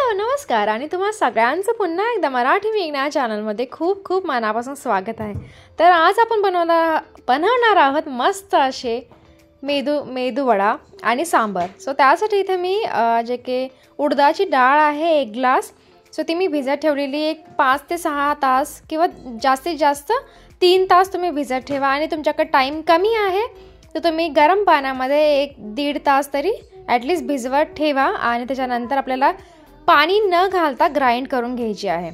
Hello नमस्कार आणि तुम्हा सगळ्यांचं पुन्हा एकदा मराठी विज्ञान या चॅनलमध्ये खूप खूप मनापासून स्वागत आहे। तर आज आपण बनवणार आहोत मस्त असे मेदू वडा आणि सांबर। सो त्यासाठी इथे मी जे की उडदाची डाळ आहे 1 ग्लास, सो ती मी भिजत ठेवलेली एक 5 ते 6 तास किंवा जास्तीत जास्त 3 तास तुम्ही भिजत ठेवा। आणि तुमच्याकडे टाइम कमी आहे तर तुम्ही गरम पाण्यामध्ये 1-1.5 तास तरी ॲटलीस्ट भिजवत ठेवा आणि त्याच्यानंतर आपल्याला पाणी न घालता ग्राइंड करून घ्यायची आहे।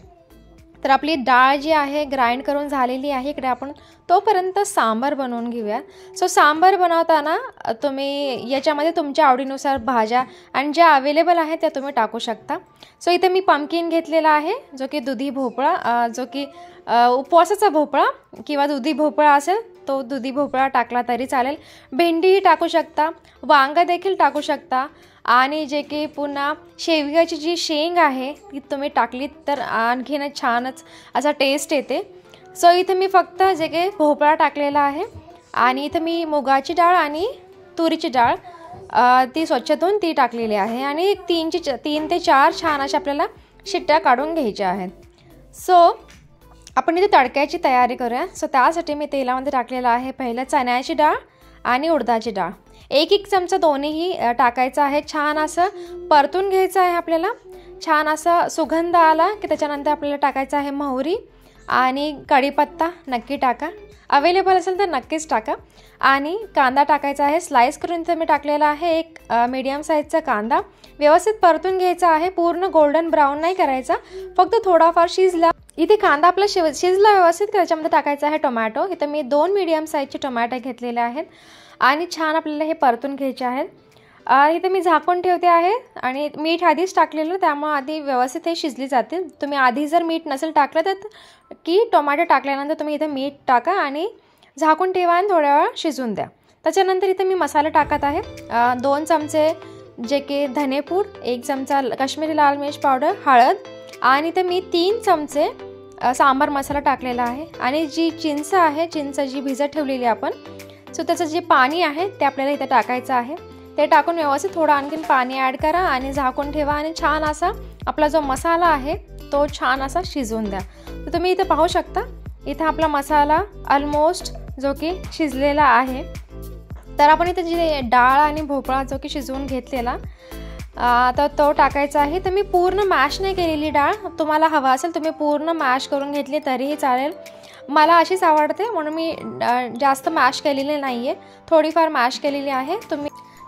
तर आपली डाळ जी आहे ग्राइंड करून झालेली आहे। इकडे आपण तोपर्यंत सांबार बनवून घेऊया। सो सांबार बनवताना तुम्ही याच्यामध्ये तुमच्या आवडीनुसार भाज्या आणि ज्या अवेलेबल आहेत त्या तुम्ही टाकू शकता। सो इथे मी पंपकिन घेतलेला आहे जो की दुधी भोपळा, जो की उपवासाचा भोपळा किंवा दुधी भोपळा असेल तो दुधी भोपळा टाकला तरी चालेल। भेंडीही टाकू शकता, वांगा देखील टाकू शकता आणि जे की पुन्हा शेवग्याची जी शेंग आहे ती तुम्ही टाकली तर आणखीन छानच असा टेस्ट येते। सो इथे मी फक्त जे की भोपळा टाकलेला आहे आणि इथे मी मुगाची डाळ आणि तुरीची डाळ ती स्वच्छ धुवून ती टाकलेली आहे आणि 3 ते 4 छान अशा आपल्याला शिट्ट्या काढून घ्यायच्या आहेत। सो आपण इथे तडक्याची तयारी करूया। सो त्यासाठी मी तेलामध्ये टाकलेला आहे पहिलं चण्याची डाळ आणि उडदाची डाळ, 1-1 चमचा दोन्हीही टाकायचं आहे। छान असं परतून घ्यायचं आहे आपल्याला। छान असा सुगंध आला की त्याच्यानंतर आपल्याला टाकायचं आहे मोहरी आणि कढीपत्ता नक्की टाका, अवेलेबल असेल तर नक्कीच टाका। आणि कांदा टाकायचा आहे, स्लाइस करून तर मी टाकलेला आहे एक मीडियम साईजचा कांदा। व्यवस्थित परतून घ्यायचा आहे, पूर्ण गोल्डन ब्राऊन नाही करायचा, फक्त थोडाफार शिजला। इथे कांदा आपला शिजला व्यवस्थित की त्याच्यामध्ये टाकायचा आहे टोमॅटो। इथे मी 2 मीडियम साईजचे टोमॅटो घेतलेले आहेत आणि छान आपल्याला हे परतून घ्यायचे आहेत। इथे मी झाकून ठेवते आहे आणि मीठ आधीच टाकलेलं त्यामुळे आधी व्यवस्थित हे शिजली जातील। तुम्ही आधी जर मीठ नसेल टाकलं तर की टोमॅटो टाकल्यानंतर तुम्ही इथे मीठ टाका आणि झाकून ठेवा आणि थोड्या वेळ शिजून द्या। त्याच्यानंतर इथे मी मसाला टाकत आहे 2 चमचे जे की धनेपूड, 1 चमचा काश्मीरी लाल मिर्च पावडर, हळद आणि इथे मी 3 चमचे सांबार मसाला टाकलेला आहे। आणि जी चिंच आहे, चिंच जी भिजत ठेवलेली आपण, सो त्याचं जे पाणी आहे ते आपल्याला इथे टाकायचं आहे। ते टाकून व्यवस्थित थोडं आणखीन पाणी ॲड करा आणि झाकून ठेवा आणि छान असा आपला जो मसाला आहे तो छान असा शिजवून द्या। तर तुम्ही इथे पाहू शकता इथे आपला मसाला ऑलमोस्ट जो की शिजलेला आहे। तर आपण इथे जे डाळ आणि भोपळा जो की शिजवून घेतलेला तर तो टाकायचा आहे। तर मी पूर्ण मॅश नाही केलेली डाळ, तुम्हाला हवा असेल तुम्ही पूर्ण मॅश करून घेतली तरीही चालेल। मला अशीच आवडते म्हणून मी जास्त मॅश केलेली नाही आहे, थोडीफार मॅश केलेली आहे।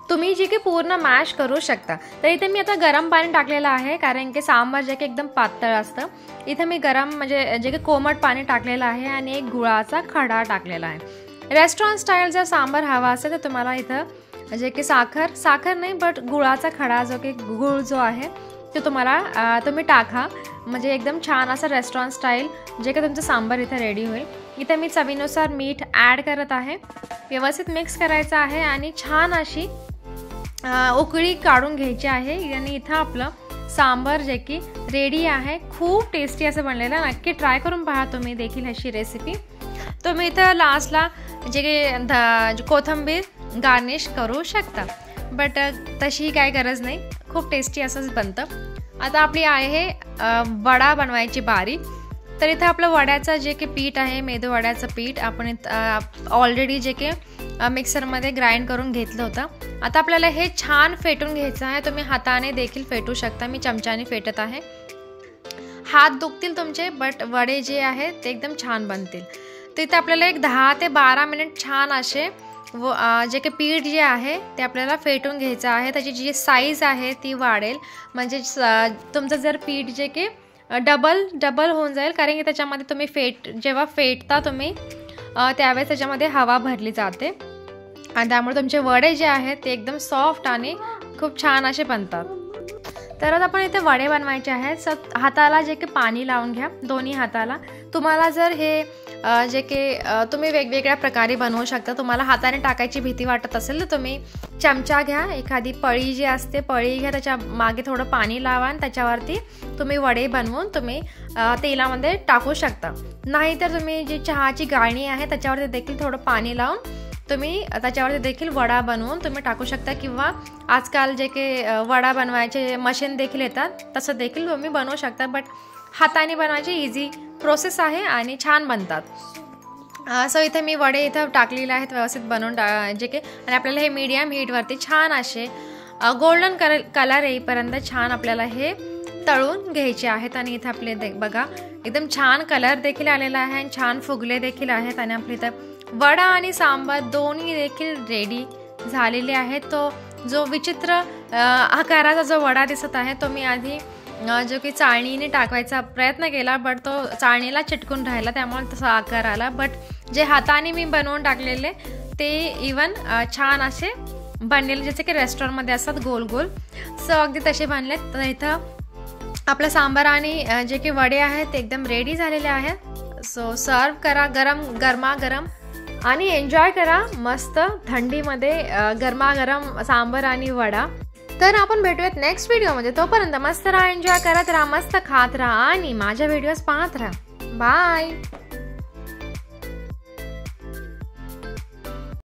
तुम्ही जे की पूर्ण मॅश करू शकता। तर इथे मी आता गरम पाणी टाकलेलं आहे कारण की सांबार जे की एकदम पातळ असतं। इथे मी गरम म्हणजे जे की कोमट पाणी टाकलेलं आहे आणि एक गुळाचा खडा टाकलेला आहे। रेस्टॉरंट स्टाईल जर सांबार हवा असेल तर तुम्हाला इथं जे की साखर नाही बट गुळाचा खडा जो की गुळ जो आहे तो तुम्ही टाका, म्हणजे एकदम छान असं रेस्टॉरंट स्टाईल जे की तुमचं सांबार इथं रेडी होईल। इथे मी चवीनुसार मीठ ॲड करत आहे, व्यवस्थित मिक्स करायचं आहे आणि छान अशी उकळी काढून घ्यायची आहे। आणि इथं आपलं सांबार जे की रेडी आहे, खूप टेस्टी असं बनलेलं, नक्की ट्राय करून पहा तुम्ही देखील ह्याची रेसिपी। तुम्ही इथं लास्टला जे की कोथिंबीर गार्निश करू शकता बट तशी काही गरज नाही, खूप टेस्टी असंच बनतं। आता आपली आहे वडा बनवायची बारी। तर इथं आपलं वड्याचं जे की पीठ आहे, मेदू वड्याचं पीठ आपण ऑलरेडी जे की मिक्सरमध्ये ग्राइंड करून घेतलं होतं। आता आपल्याला हे छान फेटून घ्यायचं आहे, तुम्ही हाताने देखील फेटू शकता, मी चमच्याने फेटत आहे। हात दुखतील तुमचे बट वडे जे आहेत ते एकदम छान बनतील। तर इथे आपल्याला एक 10 ते 12 मिनिट छान असे जे की पीठ जे आहे ते आपल्याला फेटून घ्यायचं आहे। त्याची जी साईज आहे ती वाढेल, म्हणजे तुमचं जर पीठ जे की डबल होऊन जाईल कारण की त्याच्यामध्ये तुम्ही जेव्हा फेटता तुम्ही त्यावेळेस त्याच्यामध्ये हवा भरली जाते आणि त्यामुळे तुमचे वडे जे आहेत ते एकदम सॉफ्ट आणि खूप छान असे बनतात। तर आता आपण इथे वडे बनवायचे आहेत। हाताला जे की पाणी लावून घ्या, दोन्ही हाताला। तुम्हाला जर हे जे की तुम्ही वेगवेगळ्या प्रकारे बनवू शकता, तुम्हाला हाताने टाकायची भीती वाटत असेल तर तुम्ही चमचा घ्या, एखादी पळी जी असते पळी घ्या, त्याच्या मागे थोडं पाणी लावा आणि त्याच्यावरती तुम्ही वडे बनवून तुम्ही तेलामध्ये टाकू शकता। नाहीतर तुम्ही जी चहाची गाळणी आहे त्याच्यावरती देखील थोडं पाणी लावून तुम्ही त्याच्यावरती देखील वडा बनवून तुम्ही टाकू शकता, किंवा आजकाल जे की वडा बनवायचे मशीन देखील येतात तसं देखील तुम्ही बनवू शकता. बट हाताने बनवायची इझी प्रोसेस आहे आणि छान बनतात. सो इथे मी वडे इथं टाकलेले आहेत व्यवस्थित बनवून जे की, आणि आपल्याला हे मीडियम हीटवरती छान असे गोल्डन कलर येईपर्यंत छान आपल्याला हे तळून घ्यायचे आहेत. आणि इथे आपले बघा एकदम छान कलर देखील आलेला आहे आणि छान फुगले देखील आहेत. आणि आपले इथं वडा आणि सांबार दोन्ही देखील रेडी झालेले आहेत. तो जो विचित्र आकाराचा जो वडा दिसत आहे तो मी आधी जो की चाळणीने टाकवायचा प्रयत्न केला, बट तो चाळणीला चिटकून राहिला, त्यामुळे तसा आकार आला. बट जे हाताने मी बनवून टाकलेले ते इवन छान असे बनलेले, जसे की रेस्टॉरंटमध्ये असतात गोल गोल, सो अगदी तसे बनले. तर इथं आपलं सांबार आणि जे की वडे आहेत ते एकदम रेडी झालेले आहेत. सो सर्व करा गरमागरम आणि एन्जॉय करा मस्त थंडीमध्ये गरमागरम सांबार आणि वडा. तर आपण भेटूयात नेक्स्ट व्हिडिओमध्ये. तोपर्यंत मस्त राहा, एन्जॉय करत राहा, मस्त खात राहा आणि माझ्या व्हिडिओज पाहत राहा. बाय.